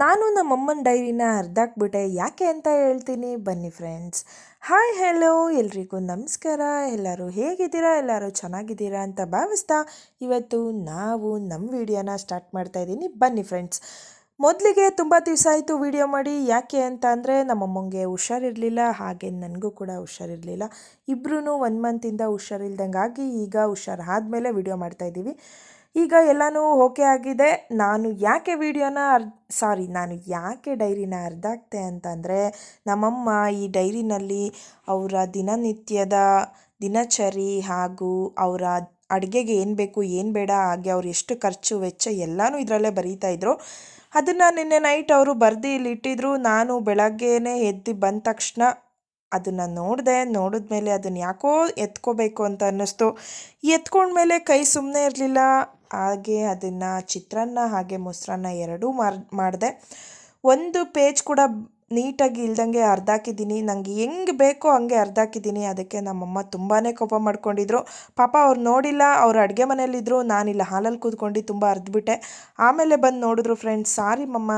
ನಾನು ನಮ್ಮಮ್ಮನ ಡೈರಿನ ಅರ್ಧಾಕ್ಬಿಟ್ಟೆ ಯಾಕೆ ಅಂತ ಹೇಳ್ತೀನಿ ಬನ್ನಿ ಫ್ರೆಂಡ್ಸ್. ಹಾಯ್ ಹೆಲೋ ಎಲ್ರಿಗೂ ನಮಸ್ಕಾರ. ಎಲ್ಲರೂ ಹೇಗಿದ್ದೀರಾ? ಎಲ್ಲರೂ ಚೆನ್ನಾಗಿದ್ದೀರಾ ಅಂತ ಭಾವಿಸ್ತಾ ಇವತ್ತು ನಾವು ನಮ್ಮ ವಿಡಿಯೋನ ಸ್ಟಾರ್ಟ್ ಮಾಡ್ತಾ ಇದ್ದೀನಿ. ಬನ್ನಿ ಫ್ರೆಂಡ್ಸ್. ಮೊದಲಿಗೆ ತುಂಬ ದಿವಸ ಆಯಿತು ವಿಡಿಯೋ ಮಾಡಿ. ಯಾಕೆ ಅಂತ ಅಂದರೆ ನಮ್ಮಮ್ಮಂಗೆ ಹುಷಾರಿರಲಿಲ್ಲ, ಹಾಗೆ ನನಗೂ ಕೂಡ ಹುಷಾರಿರಲಿಲ್ಲ. ಇಬ್ಬರೂ 1 ಮಂತಿಂದ ಹುಷಾರಿಲ್ದಂಗಾಗಿ ಈಗ ಹುಷಾರಾದಮೇಲೆ ವಿಡಿಯೋ ಮಾಡ್ತಾಯಿದ್ದೀವಿ. ಈಗ ಎಲ್ಲನೂ ಓಕೆ ಆಗಿದೆ. ನಾನು ಯಾಕೆ ಡೈರಿನ ಅರ್ಧಾಕ್ತೆ ಅಂತಂದರೆ, ನಮ್ಮಮ್ಮ ಈ ಡೈರಿನಲ್ಲಿ ಅವರ ದಿನನಿತ್ಯದ ದಿನಚರಿ ಹಾಗೂ ಅವರ ಅಡುಗೆಗೆ ಏನು ಬೇಕು ಏನು ಬೇಡ, ಹಾಗೆ ಅವ್ರು ಎಷ್ಟು ಖರ್ಚು ವೆಚ್ಚ ಎಲ್ಲನೂ ಇದರಲ್ಲೇ ಬರೀತಾಯಿದ್ರು. ಅದನ್ನು ನಿನ್ನೆ ನೈಟ್ ಅವರು ಬರೆದು ಇಲ್ಲಿ ಇಟ್ಟಿದ್ರು. ನಾನು ಬೆಳಗ್ಗೆನೇ ಎದ್ದು ಬಂದ ತಕ್ಷಣ ಅದನ್ನು ನೋಡಿದ್ಮೇಲೆ ಅದನ್ನು ಯಾಕೋ ಎತ್ಕೋಬೇಕು ಅಂತ ಅನ್ನಿಸ್ತು. ಎತ್ಕೊಂಡ್ಮೇಲೆ ಕೈ ಸುಮ್ಮನೆ ಇರಲಿಲ್ಲ. ಹಾಗೆ ಅದನ್ನು ಚಿತ್ರಾನ್ನ ಹಾಗೆ ಮೊಸರನ್ನ ಎರಡೂ ಮಾಡಿದೆ. ಒಂದು ಪೇಜ್ ಕೂಡ ನೀಟಾಗಿ ಇಲ್ದಂಗೆ ಅರ್ಧಾಕಿದ್ದೀನಿ. ನನಗೆ ಹೆಂಗೆ ಬೇಕೋ ಹಂಗೆ ಅರ್ಧಾಕಿದ್ದೀನಿ. ಅದಕ್ಕೆ ನಮ್ಮಮ್ಮ ತುಂಬಾ ಕೋಪ ಮಾಡ್ಕೊಂಡಿದ್ರು. ಪಾಪ ಅವ್ರು ನೋಡಿಲ್ಲ, ಅವ್ರು ಅಡುಗೆ ಮನೆಯಲ್ಲಿದ್ದರು, ನಾನಿಲ್ಲ ಹಾಲಲ್ಲಿ ಕೂತ್ಕೊಂಡು ತುಂಬ ಅರ್ದ್ಬಿಟ್ಟೆ. ಆಮೇಲೆ ಬಂದು ನೋಡಿದ್ರು ಫ್ರೆಂಡ್ಸ್. ಸಾರಿ ಮಮ್ಮ,